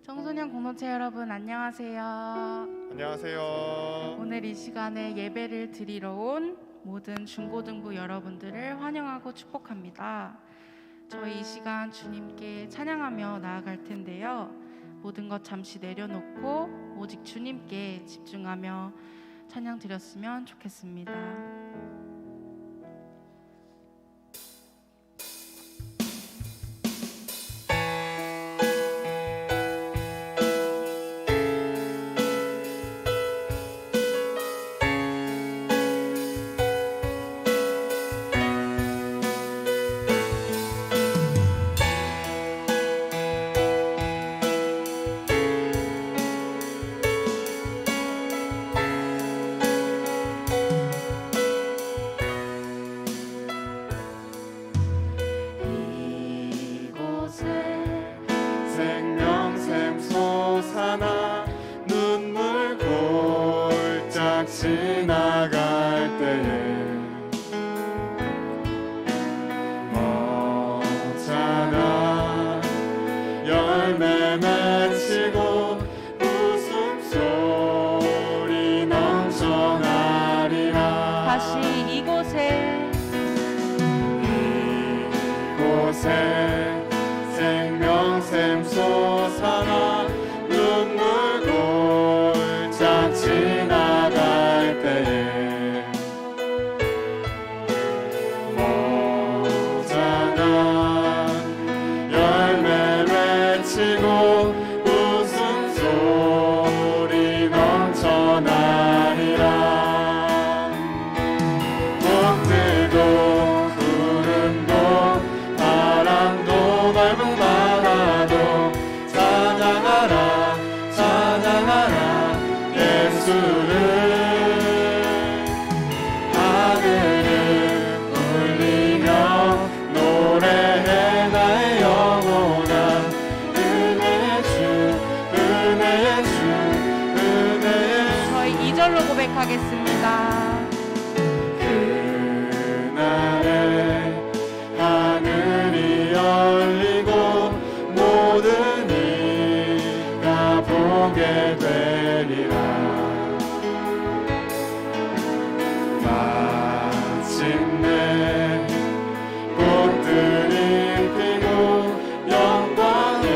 청소년 공동체 여러분 안녕하세요. 안녕하세요. 오늘 이 시간에 예배를 드리러 온 모든 중고등부 여러분들을 환영하고 축복합니다. 저희 이 시간 주님께 찬양하며 나아갈 텐데요. 모든 것 잠시 내려놓고 오직 주님께 집중하며 찬양 드렸으면 좋겠습니다. 생명샘 솟아나 눈물 골짝 지나갈 때에 머잖아 열매 맺히고 웃음소리 넘쳐나리라. 다시 이곳에 생명샘 솟아나 눈물 골짝 지나갈 때에 모자란 열매 맺히고 웃음소리 넘쳐나리라. 꽃들도 구름도 바람도 넓은 바다도 찬양하라 찬양하라 예수를. 하늘을 울리며 노래해 나의 영혼아 은혜의 주 은혜의 주 은혜의 주. 저희 2절로 고백하겠습니다. 그날에 하늘이 열리고 모든 이가 보게 되리라. 마침내 꽃들이 피고 영광의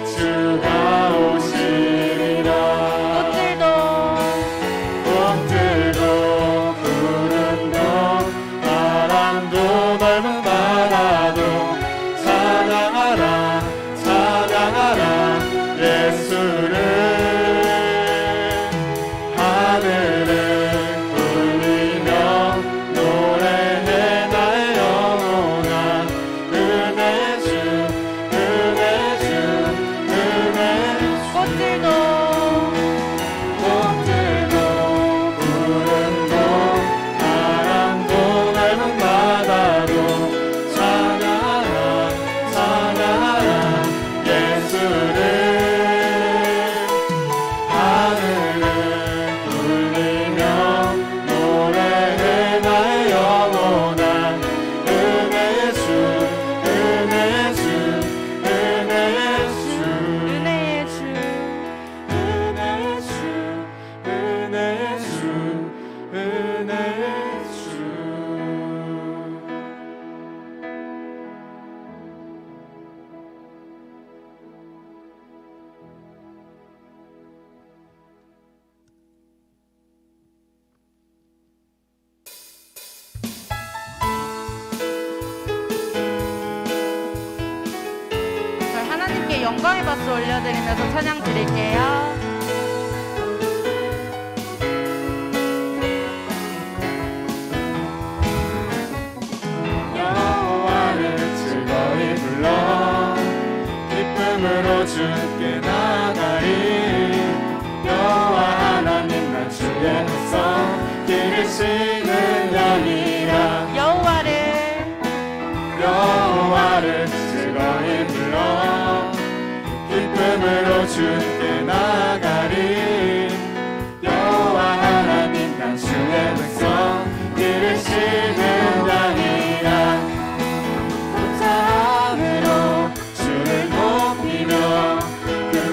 주가 오시리라. 꽃들도 구름도 바람도 넓은 바다도 찬양하라 찬양하라 예수를. 하늘을 울리며 노래해 나의 영혼아 은혜의 주 은혜의 주 은혜의 주. 꽃들도 구름도 바람도 넓은 바다도 찬양하라 찬양하라 예수를. 하늘을 울리며 노래해 나의 영혼아 은혜의 주 은혜의 주 은혜의 주 은혜의 주 은혜의 주 은혜의 주 은혜의 주. 저희 하나님께 영광의 박수 올려드리면서 찬양 드릴게요. 여호와를 즐거이 불러 기쁨으로 주께 나가리. 여호와 하나님 나 주의 백성 기르시는 양이라. 여호와를 즐거이 불러 기쁨으로 주께 나가리. 여호와 하나님 난 주의 백성 기르시는 양이라. 감사함으로 주를 높이며 그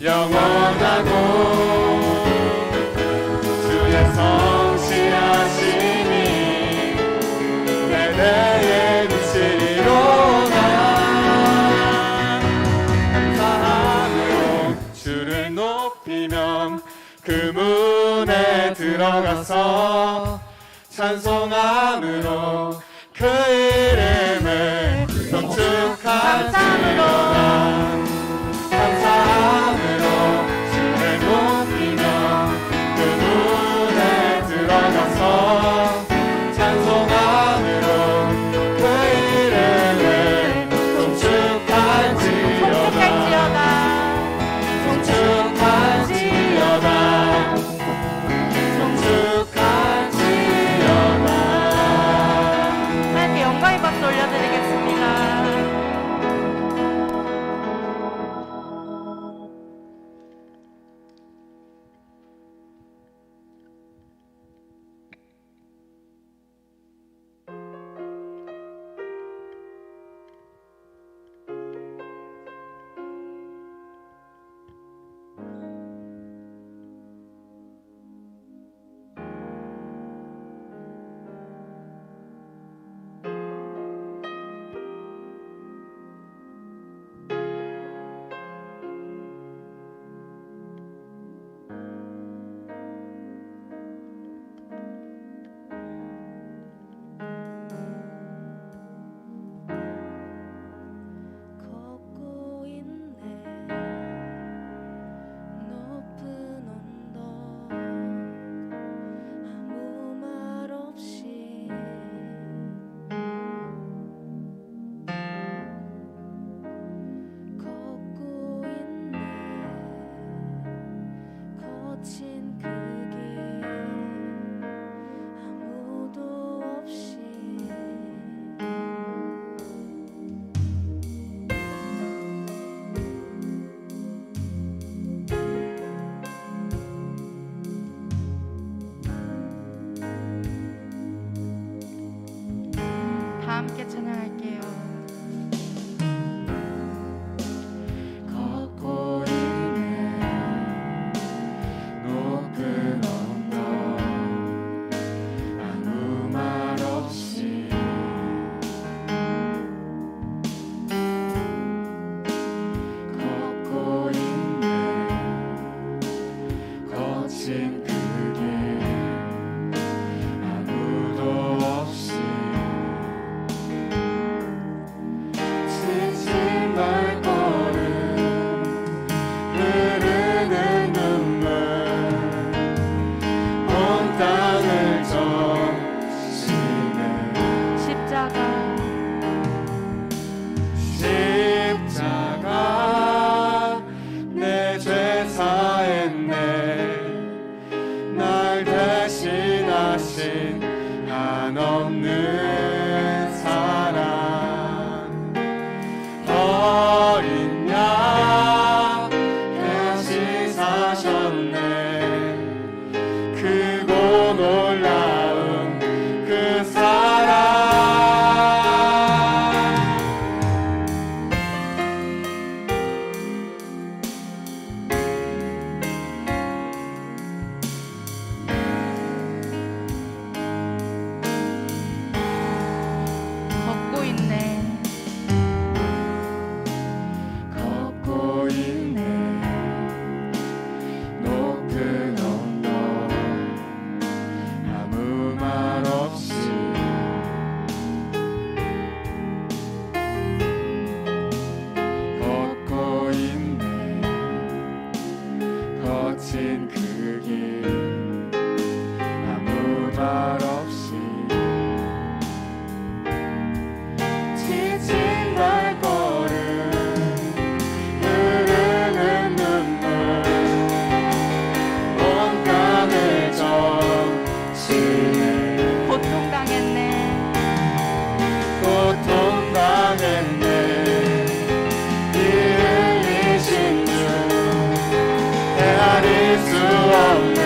영원하고 주의 성실하심이 내내에 미치리로다. 감사함으로 주를 높이며 그 문에 들어가서 찬송함으로 그 이름을 경축할지어다. 감사함으로 주를 높이며 그 문에 들어가서 찬송함으로 그 이름을 경축할지어다. 경축할지어다. 하나님께 영광의 박수 올려드리겠습니다. 걷고 있네 높은 언덕 아무 말 없이 걷고 있네 거친 그 길 아무도 없이 다 함께 찬양할게요. 걷고 있네 높은 언덕 아무 말 없이 걷고 있네 거친 그 길 아무도 없이 지친 발걸음 흐르는 눈물 온 땅을 적시네. 십자가 내 죄 사했네. 날 대신하신 한없는 사랑. 어린 양 다시 사셨네. 크고 놀라운 그 사랑. 걷고 있네. 걷고 있네 높은 언덕 아무 말 없이 걷고 있네 거친 그 길 아무 말 없이 지친 발걸음 흐르는 눈물 온 땅을 적시네. 고통당했네. 고통당했네. 피 흘리신 주 헤아릴 수 없는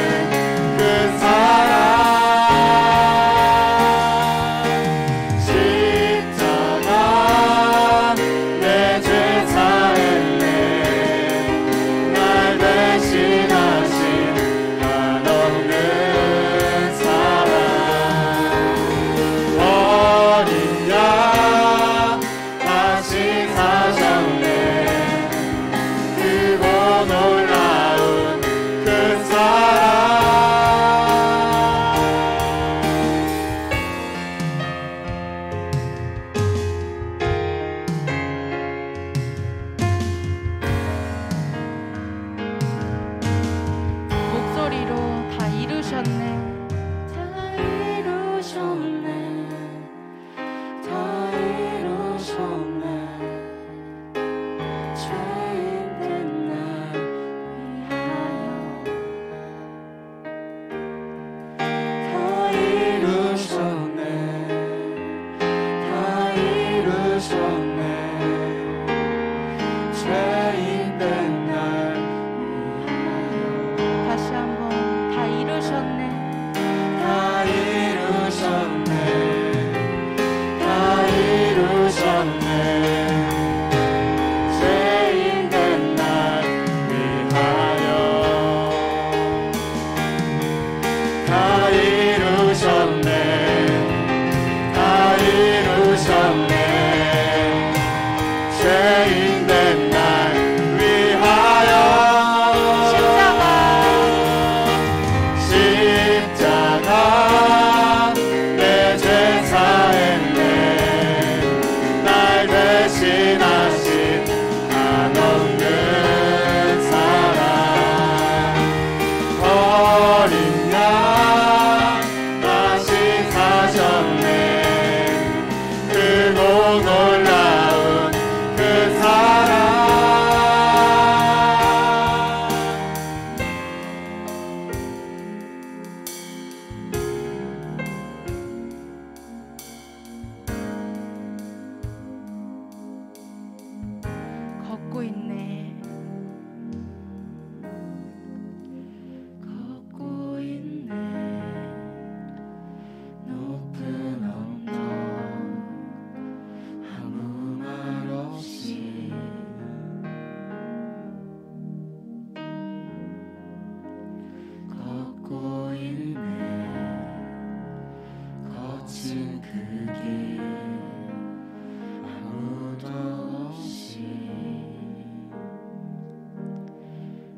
이루셨네 다 이루셨네 다 이루셨네 죄인된 날 위하여 다 이루셨네 다 이루셨네 죄인된 날 위하여 다시 한번 다 이루셨네 다 이루셨네 다 이루셨네 죄인된 날 위하여 다 이루셨네 다 이루셨네 죄인된 날 위하여 십자가 내 죄 사했네 날 대신하신 한없는 사랑 어린 양 다시 사셨네 크고 놀라운 그 사랑 걷고 있네 걷고 있네 높은 언덕 아무 말 없이 걷고 있네 거친 그 길 아무도 없이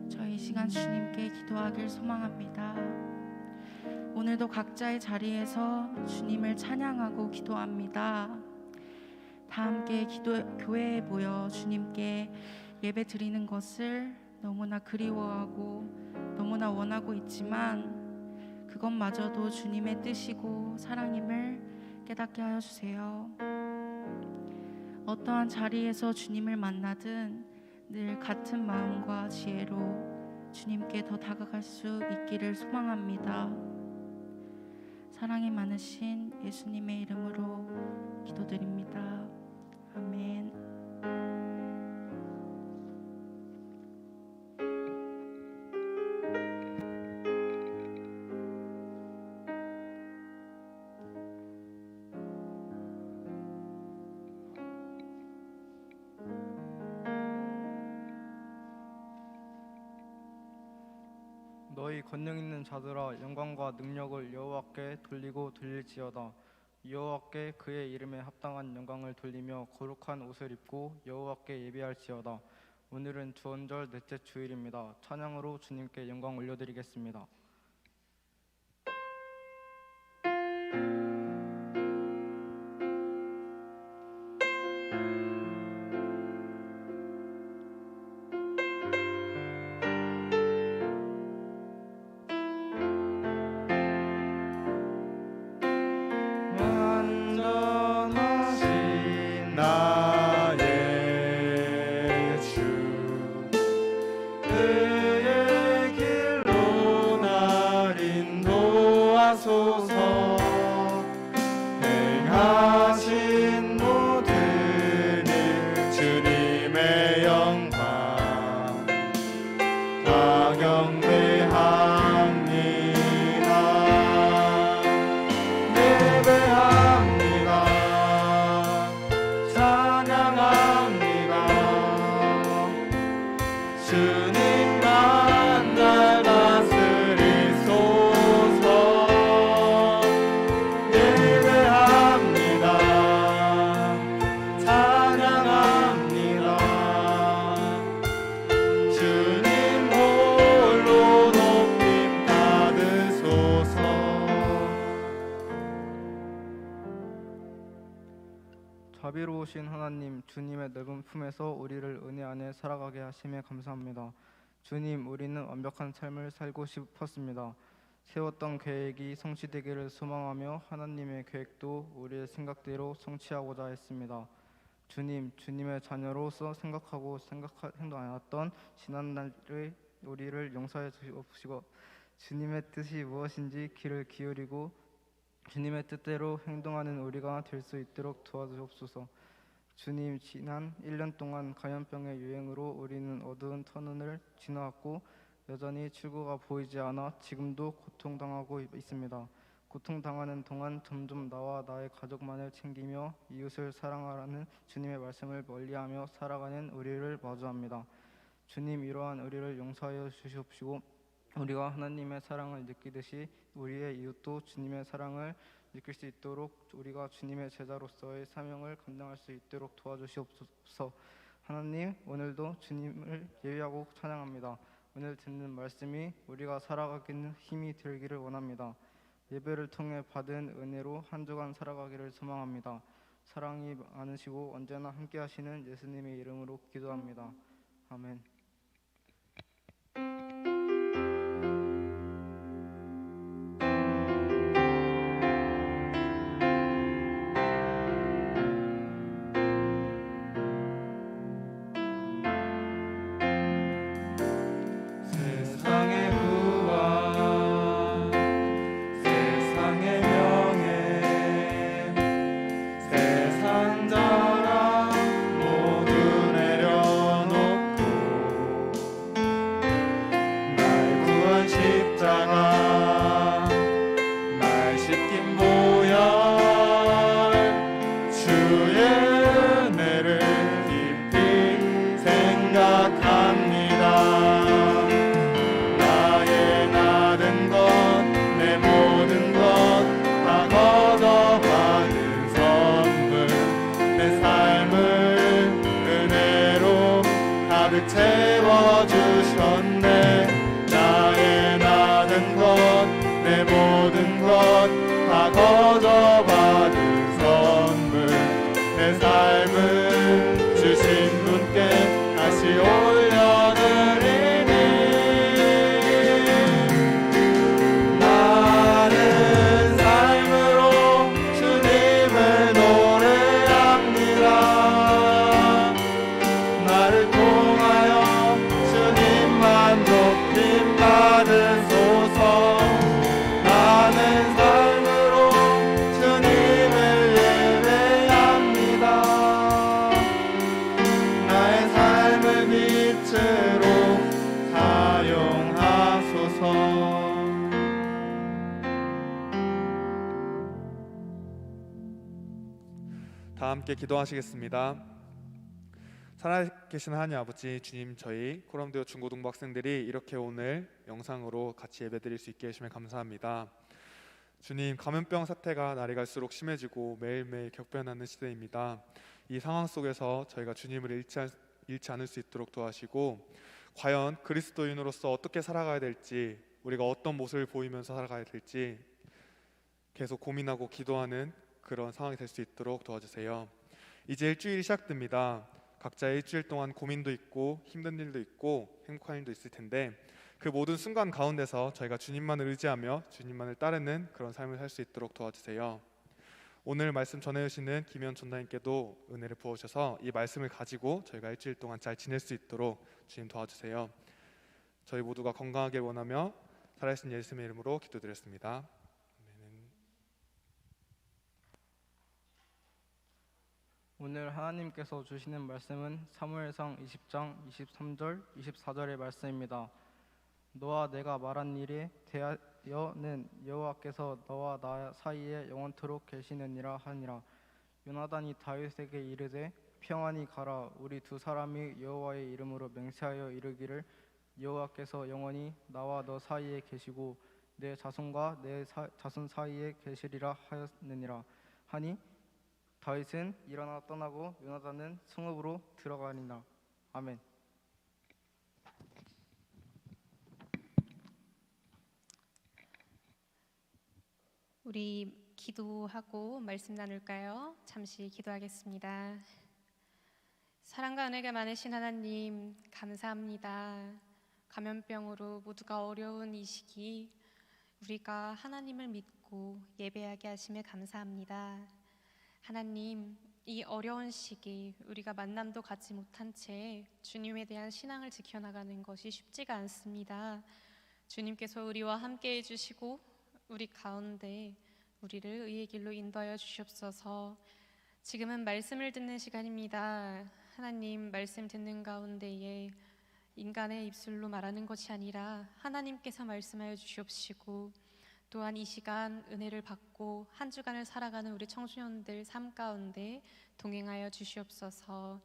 저희 이 시간 주님께 기도하길 소망합니다. 오늘도 각자의 자리에서 주님을 찬양하고 기도합니다. 다 함께 교회에 모여 주님께 예배 드리는 것을 너무나 그리워하고 너무나 원하고 있지만 그것마저도 주님의 뜻이고 사랑임을 깨닫게 하여 주세요. 어떠한 자리에서 주님을 만나든 늘 같은 마음과 지혜로 주님께 더 다가갈 수 있기를 소망합니다. 사랑이 많으신 예수님의 이름으로 기도드립니다. 아멘. 너희 권능 있는 자들아 영광과 능력을 여호와께 돌리고 돌릴지어다. 여호와께 그의 이름에 합당한 영광을 돌리며 거룩한 옷을 입고 여호와께 예배할지어다. 오늘은 주언절 넷째 주일입니다. 찬양으로 주님께 영광 올려드리겠습니다. 완전하신 나의 주 그의 길로 날 인도하소서 행하신 모든 일 주님의 영광 다 경배합니다. 예배합니다. 찬양합니다. 주님만 날 다스리소서. 예배합니다. 찬양합니다. 주님 홀로 높임 받으소서. 자비로우신 하나님, 주님의 넓은 품에서 우리를 은혜 안에 살아가게 하심에 감사합니다. 주님, 우리는 완벽한 삶을 살고 싶었습니다. 세웠던 계획이 성취되기를 소망하며 하나님의 계획도 우리의 생각대로 성취하고자 했습니다. 주님, 주님의 자녀로서 생각하고 행동하였던 지난날의 우리를 용서해 주시옵시고 주님의 뜻이 무엇인지 귀를 기울이고 주님의 뜻대로 행동하는 우리가 될 수 있도록 도와주옵소서. 주님, 지난 1년 동안 감염병의 유행으로 우리는 어두운 터널을 지나왔고 여전히 출구가 보이지 않아 지금도 고통당하고 있습니다. 고통당하는 동안 점점 나와 나의 가족만을 챙기며 이웃을 사랑하라는 주님의 말씀을 멀리하며 살아가는 우리를 마주합니다. 주님, 이러한 우리를 용서하여 주시옵시고 우리가 하나님의 사랑을 느끼듯이 우리의 이웃도 주님의 사랑을 느낄 수 있도록 우리가 주님의 제자로서의 사명을 감당할 수 있도록 도와주시옵소서. 하나님, 오늘도 주님을 예배하고 찬양합니다. 오늘 듣는 말씀이 우리가 살아가기는 힘이 되기를 원합니다. 예배를 통해 받은 은혜로 한 주간 살아가기를 소망합니다. 사랑이 많으시고 언제나 함께 하시는 예수님의 이름으로 기도합니다. 아멘. 세상의 부와 세상의 명예 세상 자랑 모두 내려놓고 날 구한 십자가 날 씻긴 보혈 주의 은혜를 깊이 생각합니다. 나의 나든 것, 내 모든 것 다 걷어받은 선물, 내 삶을 은혜로 가득 채워주셨네. 나의 나든 것, 내 모든 것 다 걷어받은 선물, 내 삶을 주신 분께 다시 올려드리니 나는 삶으로 주님을 노래합니다. 나를 통하여 주님만 높임 받으소서. 나는 삶으로 주님을 예배합니다. 나의 삶을 빛으로 사용하소서. 다 함께 기도하시겠습니다. 살아계신 하나님 아버지, 주님, 저희 코럼데오 중고등부 학생들이 이렇게 오늘 영상으로 같이 예배드릴 수 있게 해주시면 감사합니다. 주님, 감염병 사태가 날이 갈수록 심해지고 매일매일 격변하는 시대입니다. 이 상황 속에서 저희가 주님을 잃지 않을 수 있도록 도와주시고 과연 그리스도인으로서 어떻게 살아가야 될지, 우리가 어떤 모습을 보이면서 살아가야 될지 계속 고민하고 기도하는 그런 상황이 될 수 있도록 도와주세요. 이제 일주일이 시작됩니다. 각자의 일주일 동안 고민도 있고 힘든 일도 있고 행복한 일도 있을 텐데 그 모든 순간 가운데서 저희가 주님만을 의지하며 주님만을 따르는 그런 삶을 살 수 있도록 도와주세요. 오늘 말씀 전해주시는 김현 전사님께도 은혜를 부어주셔서 이 말씀을 가지고 저희가 일주일 동안 잘 지낼 수 있도록 주님 도와주세요. 저희 모두가 건강하길 원하며 살아계신 예수님의 이름으로 기도드렸습니다. 오늘 하나님께서 주시는 말씀은 사무엘상 20장 23절 24절의 말씀입니다. 너와 내가 말한 일에 대하여는 여호와께서 너와 나 사이에 영원토록 계시느니라 하니라. 요나단이 다윗에게 이르되 평안히 가라. 우리 두 사람이 여호와의 이름으로 맹세하여 이르기를 여호와께서 영원히 나와 너 사이에 계시고 내 자손과 내 자손 사이에 계시리라 하였느니라 하니 다윗은 일어나 떠나고 요나단은 성읍으로 들어가니라. 아멘. 우리 기도하고 말씀 나눌까요? 잠시 기도하겠습니다. 사랑과 은혜가 많으신 하나님, 감사합니다. 감염병으로 모두가 어려운 이 시기 우리가 하나님을 믿고 예배하게 하심에 감사합니다. 하나님, 이 어려운 시기 우리가 만남도 갖지 못한 채 주님에 대한 신앙을 지켜나가는 것이 쉽지가 않습니다. 주님께서 우리와 함께 해주시고 우리 가운데 우리를 의의 길로 인도하여 주시옵소서. 지금은 말씀을 듣는 시간입니다. 하나님, 말씀 듣는 가운데에 인간의 입술로 말하는 것이 아니라 하나님께서 말씀하여 주시옵시고, 또한 이 시간 은혜를 받고 한 주간을 살아가는 우리 청소년들 삶 가운데 동행하여 주시옵소서.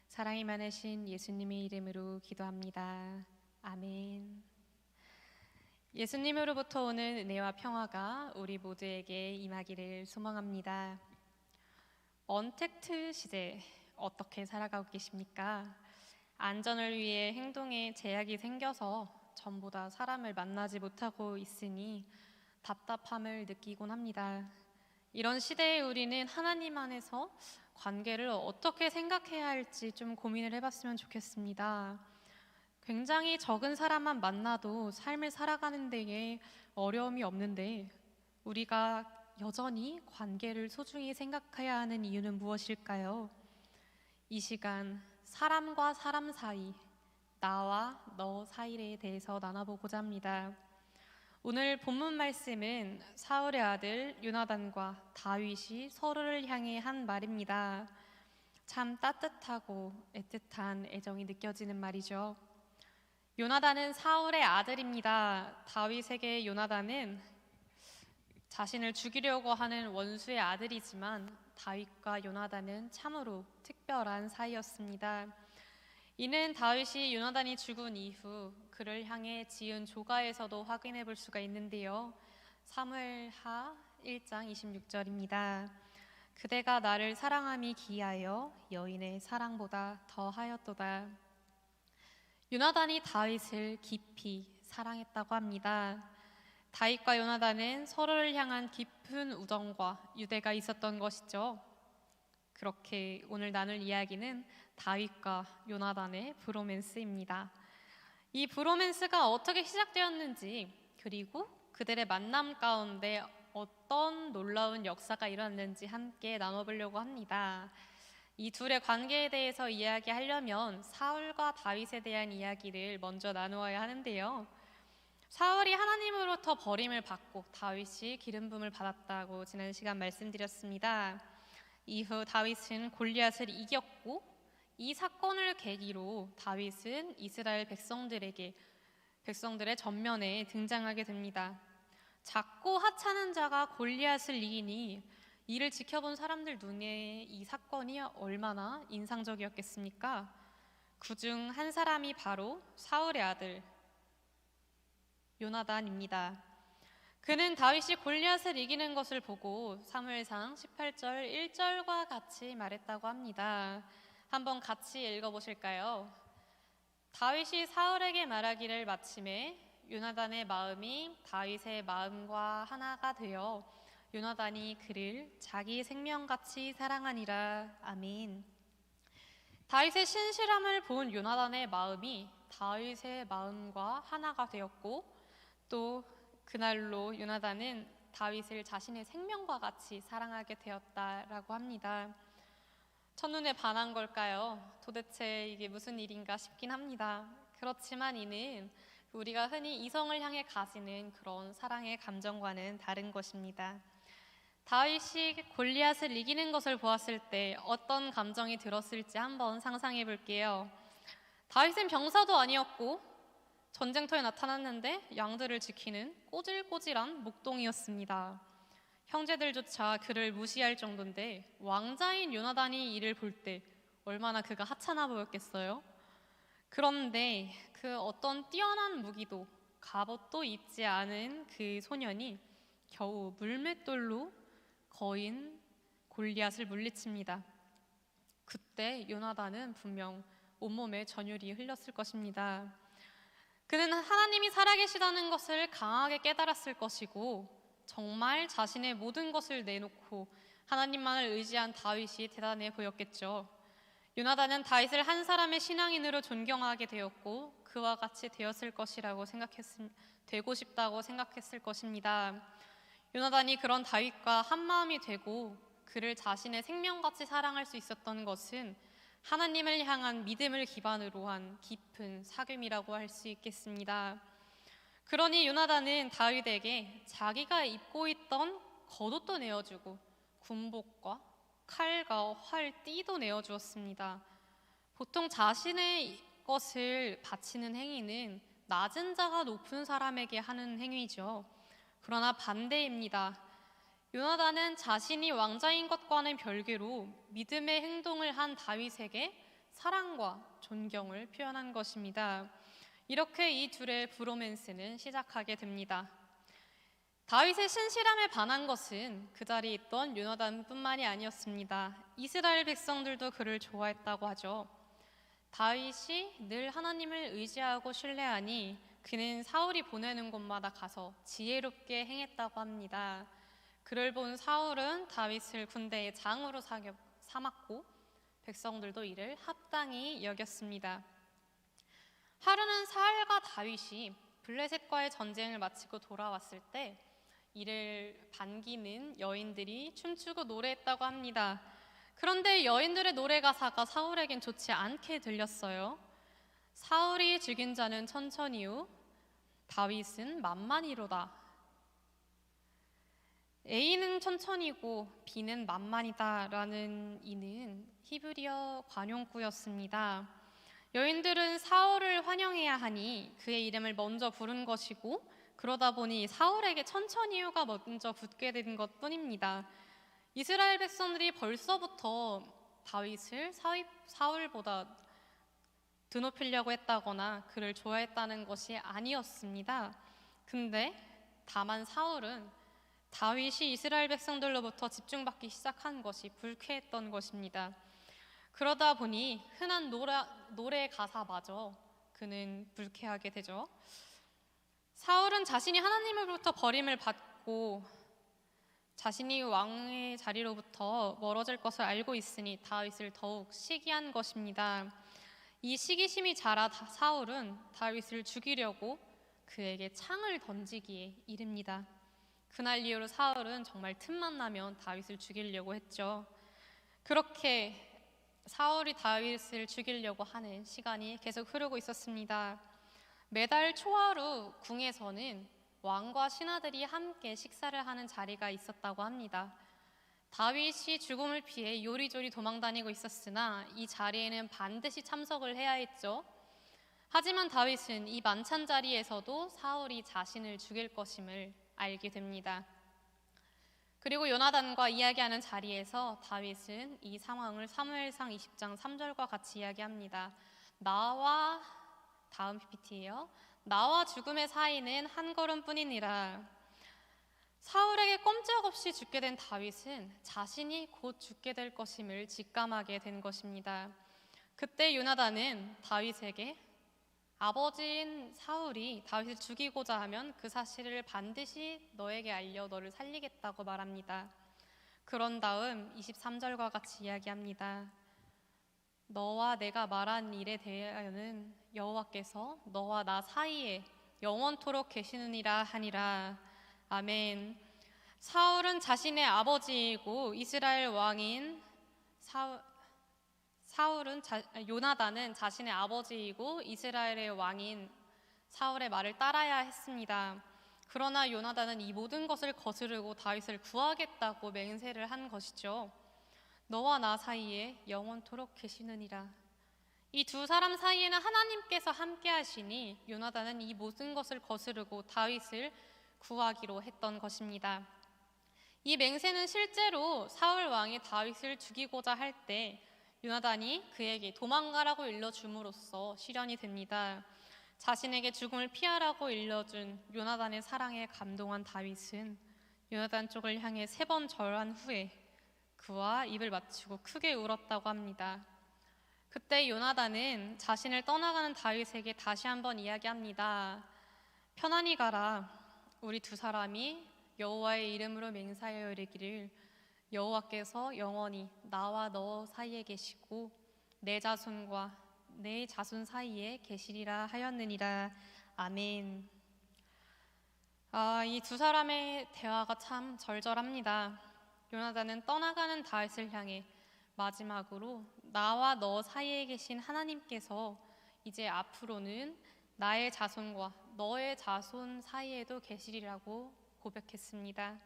사랑이 많으신 예수님의 이름으로 기도합니다. 아멘. 예수님으로부터 오는 은혜와 평화가 우리 모두에게 임하기를 소망합니다. 언택트 시대 어떻게 살아가고 계십니까? 안전을 위해 행동에 제약이 생겨서 전부 다 사람을 만나지 못하고 있으니 답답함을 느끼곤 합니다. 이런 시대에 우리는 하나님 안에서 관계를 어떻게 생각해야 할지 좀 고민을 해봤으면 좋겠습니다. 굉장히 적은 사람만 만나도 삶을 살아가는 데에 어려움이 없는데 우리가 여전히 관계를 소중히 생각해야 하는 이유는 무엇일까요? 이 시간 사람과 사람 사이, 나와 너 사이에 대해서 나눠보고자 합니다. 오늘 본문 말씀은 사울의 아들 요나단과 다윗이 서로를 향해 한 말입니다. 참 따뜻하고 애틋한 애정이 느껴지는 말이죠. 요나단은 사울의 아들입니다. 다윗에게 요나단은 자신을 죽이려고 하는 원수의 아들이지만 다윗과 요나단은 참으로 특별한 사이였습니다. 이는 다윗이 요나단이 죽은 이후 그를 향해 지은 조가에서도 확인해 볼 수가 있는데요. 사무엘하 1장 26절입니다. 그대가 나를 사랑함이 기하여 여인의 사랑보다 더하였도다. 요나단이 다윗을 깊이 사랑했다고 합니다. 다윗과 요나단은 서로를 향한 깊은 우정과 유대가 있었던 것이죠. 그렇게 오늘 나눌 이야기는 다윗과 요나단의 브로맨스입니다. 이 브로맨스가 어떻게 시작되었는지, 그리고 그들의 만남 가운데 어떤 놀라운 역사가 일어났는지 함께 나눠보려고 합니다. 이 둘의 관계에 대해서 이야기하려면 사울과 다윗에 대한 이야기를 먼저 나누어야 하는데요. 사울이 하나님으로부터 버림을 받고 다윗이 기름 부음을 받았다고 지난 시간 말씀드렸습니다. 이후 다윗은 골리앗을 이겼고 이 사건을 계기로 다윗은 이스라엘 백성들의 전면에 등장하게 됩니다. 작고 하찮은 자가 골리앗을 이기니 이를 지켜본 사람들 눈에 이 사건이 얼마나 인상적이었겠습니까? 그중 한 사람이 바로 사울의 아들 요나단입니다. 그는 다윗이 골리앗을 이기는 것을 보고 사무엘상 18절 1절과 같이 말했다고 합니다. 한번 같이 읽어보실까요? 다윗이 사울에게 말하기를 마침에 요나단의 마음이 다윗의 마음과 하나가 되어 요나단이 그를 자기 생명같이 사랑하니라. 아멘. 다윗의 신실함을 본 요나단의 마음이 다윗의 마음과 하나가 되었고, 또 그날로 요나단은 다윗을 자신의 생명과 같이 사랑하게 되었다라고 합니다. 첫눈에 반한 걸까요? 도대체 이게 무슨 일인가 싶긴 합니다. 그렇지만 이는 우리가 흔히 이성을 향해 가지는 그런 사랑의 감정과는 다른 것입니다. 다윗이 골리앗을 이기는 것을 보았을 때 어떤 감정이 들었을지 한번 상상해 볼게요. 다윗은 병사도 아니었고 전쟁터에 나타났는데 양들을 지키는 꼬질꼬질한 목동이었습니다. 형제들조차 그를 무시할 정도인데 왕자인 요나단이 이를 볼 때 얼마나 그가 하찮아 보였겠어요? 그런데 그 어떤 뛰어난 무기도 갑옷도 입지 않은 그 소년이 겨우 물맷돌로 거인 골리앗을 물리칩니다. 그때 요나단은 분명 온몸에 전율이 흘렸을 것입니다. 그는 하나님이 살아계시다는 것을 강하게 깨달았을 것이고 정말 자신의 모든 것을 내놓고 하나님만을 의지한 다윗이 대단해 보였겠죠. 요나단은 다윗을 한 사람의 신앙인으로 존경하게 되었고 그와 같이 되었을 것이라고 되고 싶다고 생각했을 것입니다. 요나단이 그런 다윗과 한 마음이 되고 그를 자신의 생명같이 사랑할 수 있었던 것은 하나님을 향한 믿음을 기반으로 한 깊은 사귐이라고 할 수 있겠습니다. 그러니 요나단은 다윗에게 자기가 입고 있던 겉옷도 내어주고 군복과 칼과 활, 띠도 내어주었습니다. 보통 자신의 것을 바치는 행위는 낮은 자가 높은 사람에게 하는 행위죠. 그러나 반대입니다. 요나단은 자신이 왕자인 것과는 별개로 믿음의 행동을 한 다윗에게 사랑과 존경을 표현한 것입니다. 이렇게 이 둘의 브로맨스는 시작하게 됩니다. 다윗의 신실함에 반한 것은 그 자리에 있던 요나단뿐만이 아니었습니다. 이스라엘 백성들도 그를 좋아했다고 하죠. 다윗이 늘 하나님을 의지하고 신뢰하니 그는 사울이 보내는 곳마다 가서 지혜롭게 행했다고 합니다. 그를 본 사울은 다윗을 군대의 장으로 삼았고 백성들도 이를 합당히 여겼습니다. 하루는 사울과 다윗이 블레셋과의 전쟁을 마치고 돌아왔을 때 이를 반기는 여인들이 춤추고 노래했다고 합니다. 그런데 여인들의 노래 가사가 사울에겐 좋지 않게 들렸어요. 사울이 죽인 자는 천천히요, 다윗은 만만히로다. A는 천천히고 B는 만만이다 라는 이는 히브리어 관용구였습니다. 여인들은 사울을 환영해야 하니 그의 이름을 먼저 부른 것이고 그러다 보니 사울에게 천천히요가 먼저 붙게 된 것뿐입니다. 이스라엘 백성들이 벌써부터 다윗을 사울보다 드높이려고 했다거나 그를 좋아했다는 것이 아니었습니다. 근데 다만 사울은 다윗이 이스라엘 백성들로부터 집중받기 시작한 것이 불쾌했던 것입니다. 그러다 보니 흔한 노래 가사마저 그는 불쾌하게 되죠. 사울은 자신이 하나님으로부터 버림을 받고 자신이 왕의 자리로부터 멀어질 것을 알고 있으니 다윗을 더욱 시기한 것입니다. 이 시기심이 자라 사울은 다윗을 죽이려고 그에게 창을 던지기에 이릅니다. 그날 이후로 사울은 정말 틈만 나면 다윗을 죽이려고 했죠. 그렇게 사울이 다윗을 죽이려고 하는 시간이 계속 흐르고 있었습니다. 매달 초하루 궁에서는 왕과 신하들이 함께 식사를 하는 자리가 있었다고 합니다. 다윗이 죽음을 피해 요리조리 도망다니고 있었으나 이 자리에는 반드시 참석을 해야 했죠. 하지만 다윗은 이 만찬 자리에서도 사울이 자신을 죽일 것임을 알게 됩니다. 그리고 요나단과 이야기하는 자리에서 다윗은 이 상황을 사무엘상 20장 3절과 같이 이야기합니다. 다음 PPT예요. 나와 죽음의 사이는 한 걸음뿐이니라. 사울에게 꼼짝없이 죽게 된 다윗은 자신이 곧 죽게 될 것임을 직감하게 된 것입니다. 그때 요나단은 다윗에게 아버지인 사울이 다윗을 죽이고자 하면 그 사실을 반드시 너에게 알려 너를 살리겠다고 말합니다. 그런 다음 23절과 같이 이야기합니다. 너와 내가 말한 일에 대하여는 여호와께서 너와 나 사이에 영원토록 계시느니라 하니라. 아멘. 사울은 자신의 아버지이고 이스라엘 왕인 요나단은 자신의 아버지이고 이스라엘의 왕인 사울의 말을 따라야 했습니다. 그러나 요나단은 이 모든 것을 거스르고 다윗을 구하겠다고 맹세를 한 것이죠. 너와 나 사이에 영원토록 계시느니라. 이 두 사람 사이에는 하나님께서 함께 하시니 요나단은 이 모든 것을 거스르고 다윗을 구하기로 했던 것입니다. 이 맹세는 실제로 사울 왕이 다윗을 죽이고자 할 때 요나단이 그에게 도망가라고 일러줌으로써 실현이 됩니다. 자신에게 죽음을 피하라고 일러준 요나단의 사랑에 감동한 다윗은 요나단 쪽을 향해 3번 절한 후에 그와 입을 맞추고 크게 울었다고 합니다. 그때 요나단은 자신을 떠나가는 다윗에게 다시 한번 이야기합니다. 편안히 가라. 우리 두 사람이 여호와의 이름으로 맹세하여 이르기를 여호와께서 영원히 나와 너 사이에 계시고 내 자손과 내 자손 사이에 계시리라 하였느니라. 아멘. 이 두 사람의 대화가 참 절절합니다. 요나단은 떠나가는 다윗을 향해 마지막으로 나와 너 사이에 계신 하나님께서 이제 앞으로는 나의 자손과 너의 자손 사이에도 계시리라고 고백했습니다.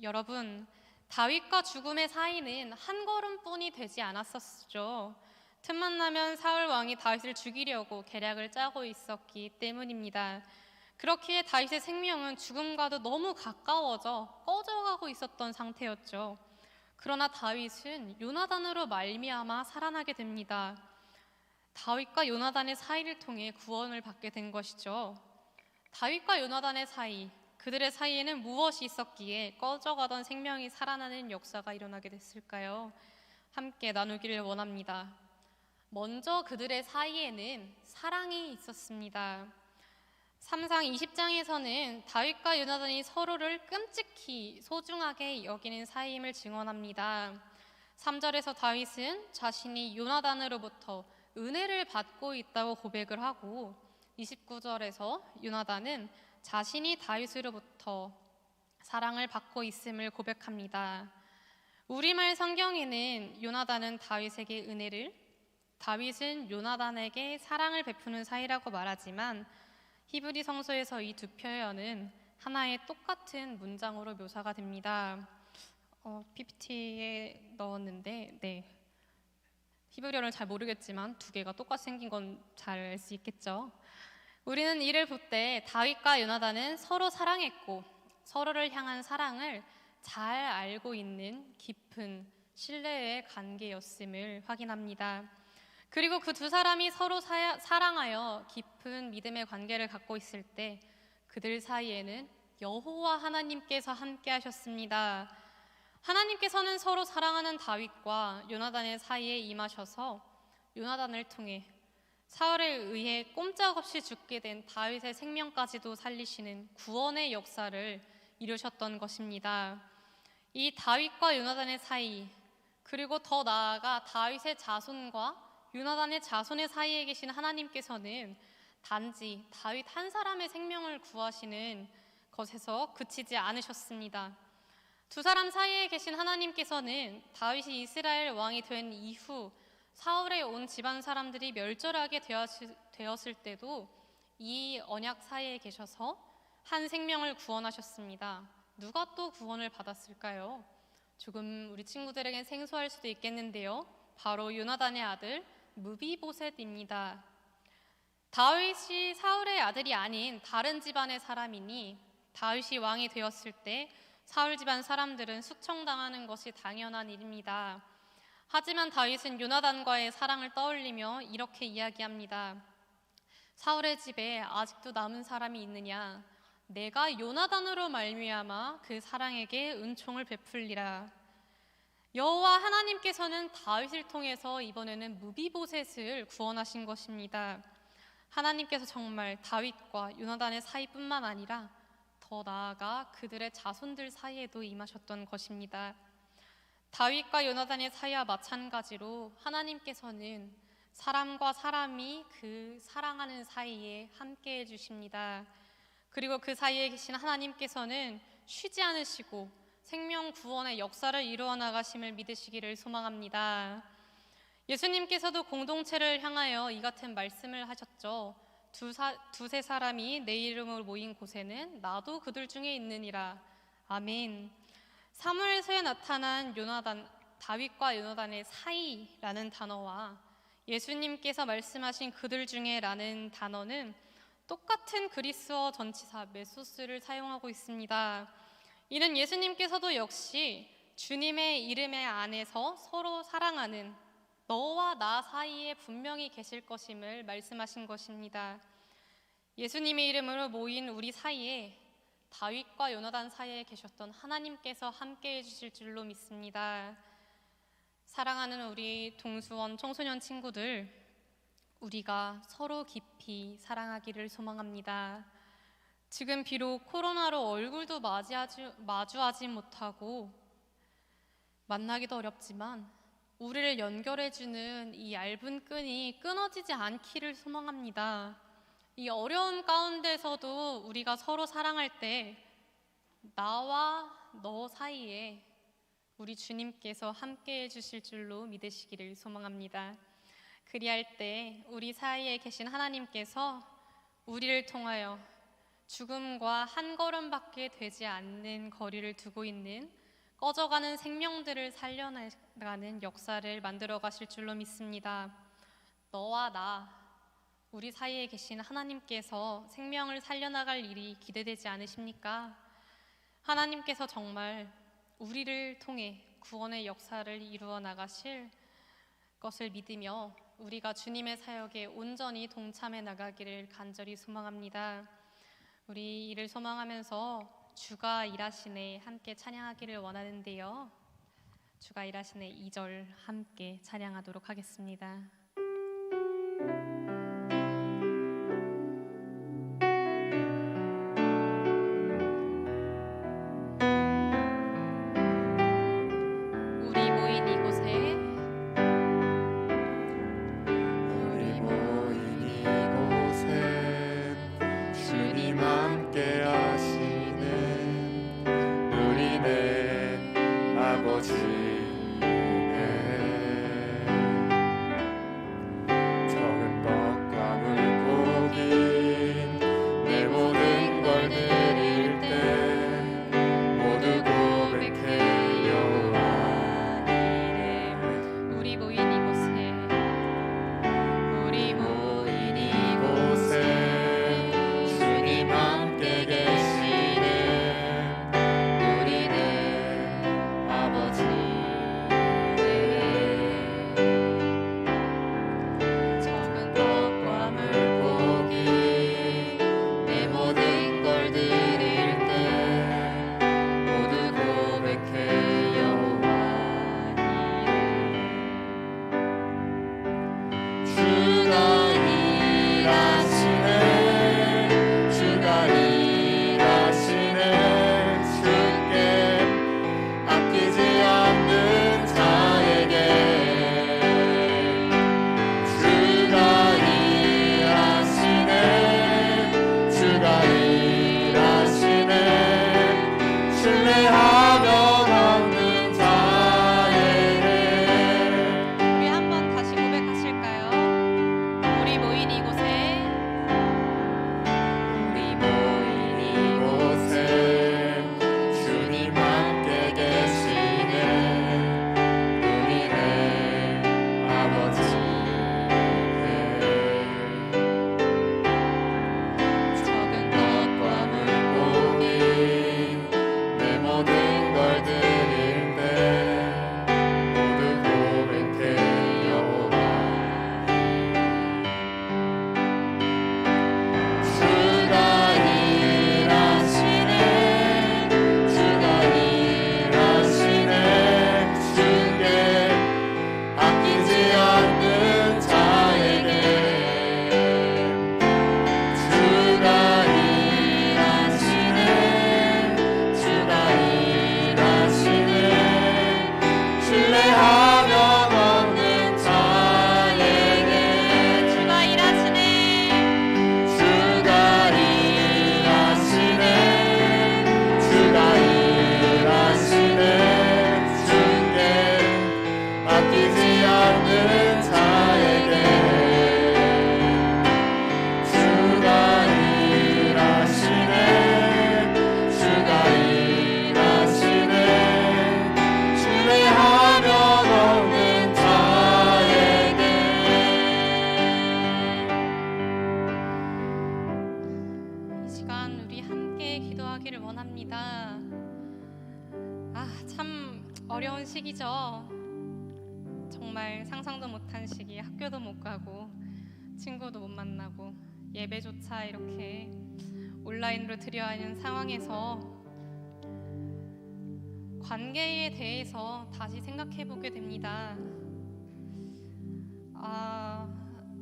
여러분, 다윗과 죽음의 사이는 한 걸음뿐이 되지 않았었죠. 틈만 나면 사울 왕이 다윗을 죽이려고 계략을 짜고 있었기 때문입니다. 그렇기에 다윗의 생명은 죽음과도 너무 가까워져 꺼져가고 있었던 상태였죠. 그러나 다윗은 요나단으로 말미암아 살아나게 됩니다. 다윗과 요나단의 사이를 통해 구원을 받게 된 것이죠. 다윗과 요나단의 사이, 그들의 사이에는 무엇이 있었기에 꺼져가던 생명이 살아나는 역사가 일어나게 됐을까요? 함께 나누기를 원합니다. 먼저 그들의 사이에는 사랑이 있었습니다. 3상 20장에서는 다윗과 요나단이 서로를 끔찍히 소중하게 여기는 사이임을 증언합니다. 3절에서 다윗은 자신이 요나단으로부터 은혜를 받고 있다고 고백을 하고 29절에서 요나단은 자신이 다윗으로부터 사랑을 받고 있음을 고백합니다. 우리말 성경에는 요나단은 다윗에게 은혜를, 다윗은 요나단에게 사랑을 베푸는 사이라고 말하지만 히브리 성서에서 이 두 표현은 하나의 똑같은 문장으로 묘사가 됩니다. PPT에 넣었는데 히브리어를 잘 모르겠지만 두 개가 똑같이 생긴 건 잘 알 수 있겠죠. 우리는 이를 볼 때 다윗과 요나단은 서로 사랑했고 서로를 향한 사랑을 잘 알고 있는 깊은 신뢰의 관계였음을 확인합니다. 그리고 그 두 사람이 서로 사랑하여 깊은 믿음의 관계를 갖고 있을 때 그들 사이에는 여호와 하나님께서 함께 하셨습니다. 하나님께서는 서로 사랑하는 다윗과 요나단의 사이에 임하셔서 요나단을 통해 사울에 의해 꼼짝없이 죽게 된 다윗의 생명까지도 살리시는 구원의 역사를 이루셨던 것입니다. 이 다윗과 요나단의 사이, 그리고 더 나아가 다윗의 자손과 요나단의 자손의 사이에 계신 하나님께서는 단지 다윗 한 사람의 생명을 구하시는 것에서 그치지 않으셨습니다. 두 사람 사이에 계신 하나님께서는 다윗이 이스라엘 왕이 된 이후 사울에 온 집안 사람들이 멸절하게 되었을 때도 이 언약 사이에 계셔서 한 생명을 구원하셨습니다. 누가 또 구원을 받았을까요? 조금 우리 친구들에겐 생소할 수도 있겠는데요. 바로 요나단의 아들 무비보셋입니다. 다윗이 사울의 아들이 아닌 다른 집안의 사람이니 다윗이 왕이 되었을 때 사울 집안 사람들은 숙청당하는 것이 당연한 일입니다. 하지만 다윗은 요나단과의 사랑을 떠올리며 이렇게 이야기합니다. 사울의 집에 아직도 남은 사람이 있느냐? 내가 요나단으로 말미암아 그 사랑에게 은총을 베풀리라. 여호와 하나님께서는 다윗을 통해서 이번에는 무비보셋을 구원하신 것입니다. 하나님께서 정말 다윗과 요나단의 사이뿐만 아니라 더 나아가 그들의 자손들 사이에도 임하셨던 것입니다. 다윗과 요나단의 사이와 마찬가지로 하나님께서는 사람과 사람이 그 사랑하는 사이에 함께해 주십니다. 그리고 그 사이에 계신 하나님께서는 쉬지 않으시고 생명 구원의 역사를 이루어 나가심을 믿으시기를 소망합니다. 예수님께서도 공동체를 향하여 이 같은 말씀을 하셨죠. 두세 사람이 내 이름으로 모인 곳에는 나도 그들 중에 있느니라. 아멘. 사무엘서에 나타난 다윗과 요나단의 사이라는 단어와 예수님께서 말씀하신 그들 중에라는 단어는 똑같은 그리스어 전치사 메소스를 사용하고 있습니다. 이는 예수님께서도 역시 주님의 이름의 안에서 서로 사랑하는 너와 나 사이에 분명히 계실 것임을 말씀하신 것입니다. 예수님의 이름으로 모인 우리 사이에 다윗과 요나단 사이에 계셨던 하나님께서 함께해 주실 줄로 믿습니다. 사랑하는 우리 동수원 청소년 친구들, 우리가 서로 깊이 사랑하기를 소망합니다. 지금 비록 코로나로 얼굴도 마주하지 못하고 만나기도 어렵지만 우리를 연결해주는 이 얇은 끈이 끊어지지 않기를 소망합니다. 이 어려운 가운데서도 우리가 서로 사랑할 때 나와 너 사이에 우리 주님께서 함께 해주실 줄로 믿으시기를 소망합니다. 그리할 때 우리 사이에 계신 하나님께서 우리를 통하여 죽음과 한 걸음밖에 되지 않는 거리를 두고 있는 꺼져가는 생명들을 살려나가는 역사를 만들어 가실 줄로 믿습니다. 너와 나, 우리 사이에 계신 하나님께서 생명을 살려나갈 일이 기대되지 않으십니까? 하나님께서 정말 우리를 통해 구원의 역사를 이루어 나가실 것을 믿으며 우리가 주님의 사역에 온전히 동참해 나가기를 간절히 소망합니다. 우리 이를 소망하면서 주가 일하시네 함께 찬양하기를 원하는데요. 주가 일하시네 2절 함께 찬양하도록 하겠습니다. 우리 모인 이곳에 우리 모인 이곳에 주님 함께 하시는 누리는 아버지 적은 떡과 물고기 내 모든 걸 드릴 때 모두 고백해 여호와 우리 모인 이곳에 우리 모인 이곳에 주님 함께 계시는 누리는 아버지 적은 떡과 물고기 내 모든 걸 드릴 때 모두 고백해 여호와 주가 일하시네 주가 일하시네 주께 아끼지 않는 자에게 주가 일하시네 주가 일하시네 신뢰하며 얻는 자에게 우리 한번 다시 고백하실까요? 우리 모인 이곳에 우리 모인 이곳에 주님 함께 계시는 우리네 아버지 적은 떡과 물고기 내 모든 걸 드릴 때 모두 고백해 여호와 주가 일하시네 주가 일하시네 주께 아끼지 않는 자에게 주가 일하시네 주가 일하시네 신뢰하며 얻는 자에게 주가 일하시네 주가 일하시네 주가 일하시네 주께 아끼지 않는 자에게 주가 일하시네 주가 일하시네 신뢰하며 얻는 자에게 이 시간 우리 함께 기도하기를 원합니다. 참 어려운 시기죠. 정말 상상도 못한 시기, 학교도 못 가고 친구도 못 만나고 예배조차 이렇게 온라인으로 드려야 하는 상황에서 관계에 대해서 다시 생각해 보게 됩니다.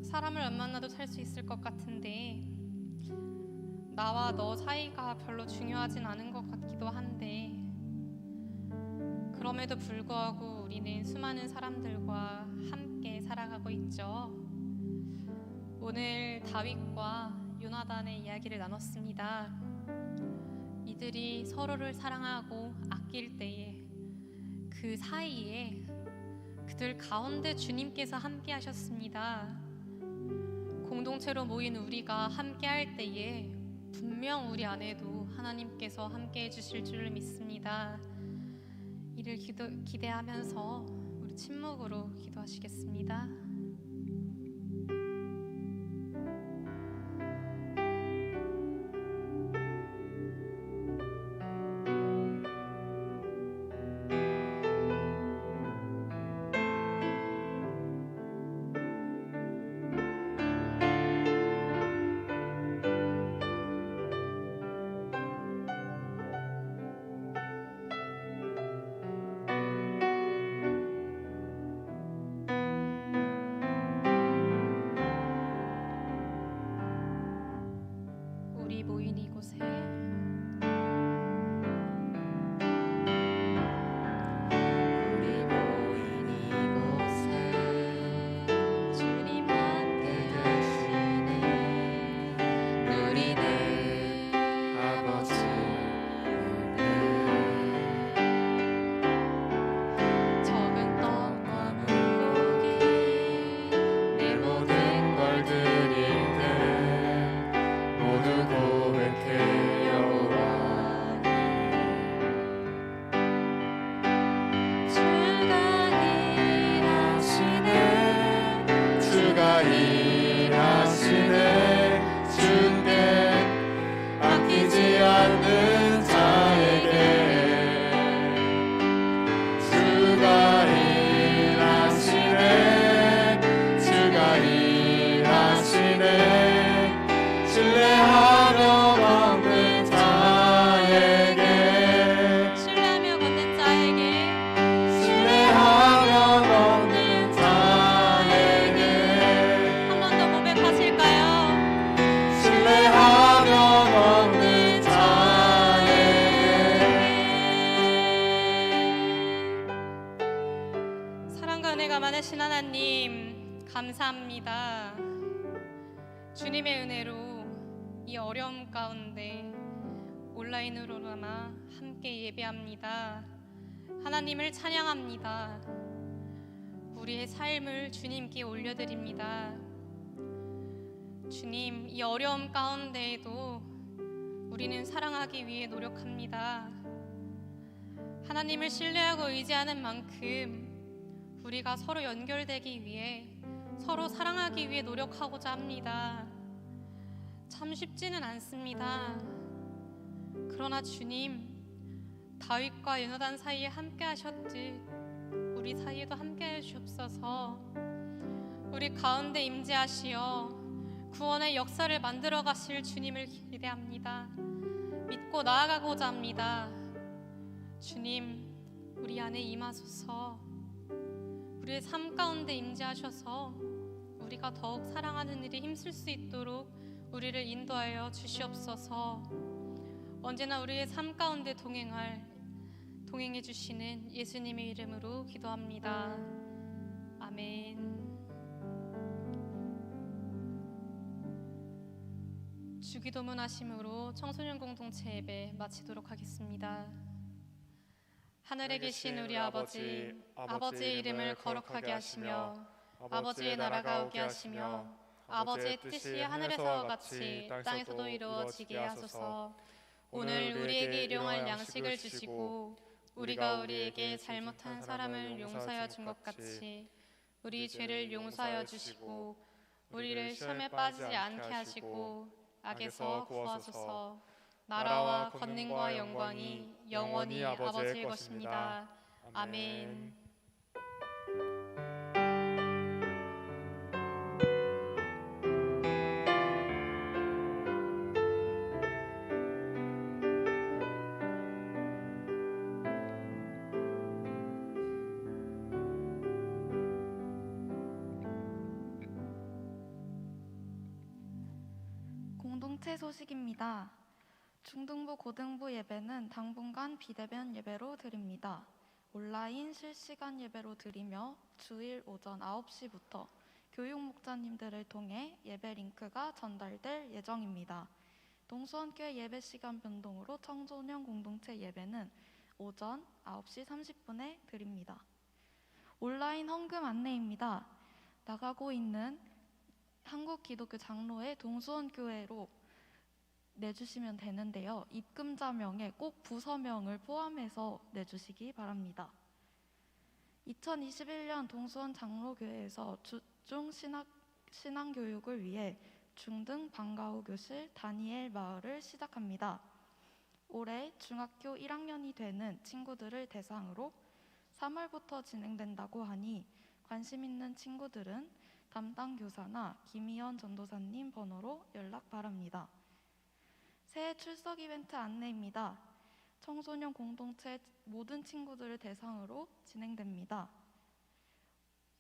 사람을 안 만나도 살 수 있을 것 같은데 나와 너 사이가 별로 중요하진 않은 것 같기도 한데 그럼에도 불구하고 우리는 수많은 사람들과 함께 살아가고 있죠. 오늘 다윗과 요나단의 이야기를 나눴습니다. 이들이 서로를 사랑하고 아낄 때에 그 사이에 그들 가운데 주님께서 함께 하셨습니다. 공동체로 모인 우리가 함께 할 때에 분명 우리 안에도 하나님께서 함께 해주실 줄 믿습니다. 이를 기대하면서 우리 침묵으로 기도하시겠습니다. 우리 모인 이곳에 우리 모인 이곳에 주님 함께 계시네. 누리는 아버지 적은 떡과 물고기 내 모든 걸 드릴 때 모두 고백해 여호와께. 주가 일하시네. 주께 아끼지 않는 자에게 주가 일하시네. 주가 일하시네. 신뢰하며 먹는 자에게 신뢰하며 걷는 자에게 신뢰하며 먹는 자에게 한 번 더 고백하실까요? 신뢰하며 먹는 자에게. 사랑과 은혜가 많으신 하나님 감사합니다. 주님의 은혜로 이 어려움 가운데 온라인으로나마 함께 예배합니다. 하나님을 찬양합니다. 우리의 삶을 주님께 올려드립니다. 주님, 이 어려움 가운데에도 우리는 사랑하기 위해 노력합니다. 하나님을 신뢰하고 의지하는 만큼 우리가 서로 연결되기 위해 서로 사랑하기 위해 노력하고자 합니다. 참 쉽지는 않습니다. 그러나 주님, 다윗과 요나단 사이에 함께 하셨듯 우리 사이에도 함께 해주옵소서. 우리 가운데 임재하시어 구원의 역사를 만들어 가실 주님을 기대합니다. 믿고 나아가고자 합니다. 주님, 우리 안에 임하소서. 우리의 삶 가운데 임재하셔서 우리가 더욱 사랑하는 일에 힘쓸 수 있도록 우리를 인도하여 주시옵소서. 언제나 우리의 삶 가운데 동행해 주시는 예수님의 이름으로 기도합니다. 아멘. 주기도문 하심으로 청소년 공동체 예배 마치도록 하겠습니다. 하늘에 계신 우리 아버지, 아버지의 이름을 거룩하게 하시며 아버지의 나라가 오게 하시며 아버지의 뜻이 하늘에서와 같이 땅에서도 이루어지게 하소서. 오늘 우리에게 일용할 양식을 주시고 우리가 우리에게 잘못한 사람을 용서하여 준 것 같이 우리 죄를 용서하여 주시고 우리를 시험에 빠지지 않게 하시고 악에서 구하소서. 나라와 권능과 영광이 영원히 아버지의 것입니다. 아멘. 공동체 소식입니다. 중등부 고등부 예배는 당분간 비대면 예배로 드립니다. 온라인 실시간 예배로 드리며 주일 오전 9시부터 교육 목자님들을 통해 예배 링크가 전달될 예정입니다. 동수원교회 예배 시간 변동으로 청소년 공동체 예배는 오전 9시 30분에 드립니다. 온라인 헌금 안내입니다. 나가고 있는 한국기독교 장로회 동수원교회로 내주시면 되는데요. 입금자명에 꼭 부서명을 포함해서 내주시기 바랍니다. 2021년 동수원 장로교회에서 주중 신앙교육을 위해 중등 방과후 교실 다니엘 마을을 시작합니다. 올해 중학교 1학년이 되는 친구들을 대상으로 3월부터 진행된다고 하니 관심 있는 친구들은 담당 교사나 김희연 전도사님 번호로 연락 바랍니다. 새해 출석 이벤트 안내입니다. 청소년 공동체 모든 친구들을 대상으로 진행됩니다.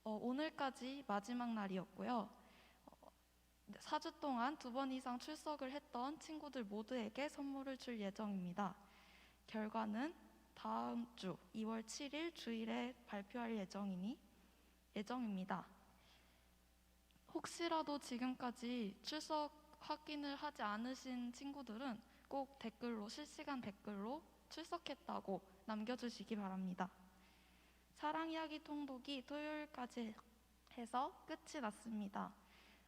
오늘까지 마지막 날이었고요. 4주 동안 2번 이상 출석을 했던 친구들 모두에게 선물을 줄 예정입니다. 결과는 다음 주 2월 7일 주일에 발표할 예정입니다. 혹시라도 지금까지 출석 확인을 하지 않으신 친구들은 꼭 실시간 댓글로 출석했다고 남겨주시기 바랍니다. 사랑 이야기 통독이 토요일까지 해서 끝이 났습니다.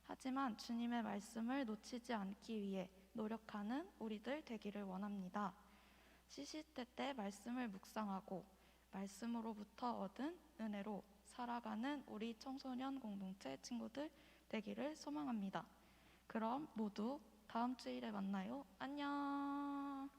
하지만 주님의 말씀을 놓치지 않기 위해 노력하는 우리들 되기를 원합니다. 시시때 때 말씀을 묵상하고 말씀으로부터 얻은 은혜로 살아가는 우리 청소년 공동체 친구들 되기를 소망합니다. 그럼 모두 다음 주일에 만나요. 안녕.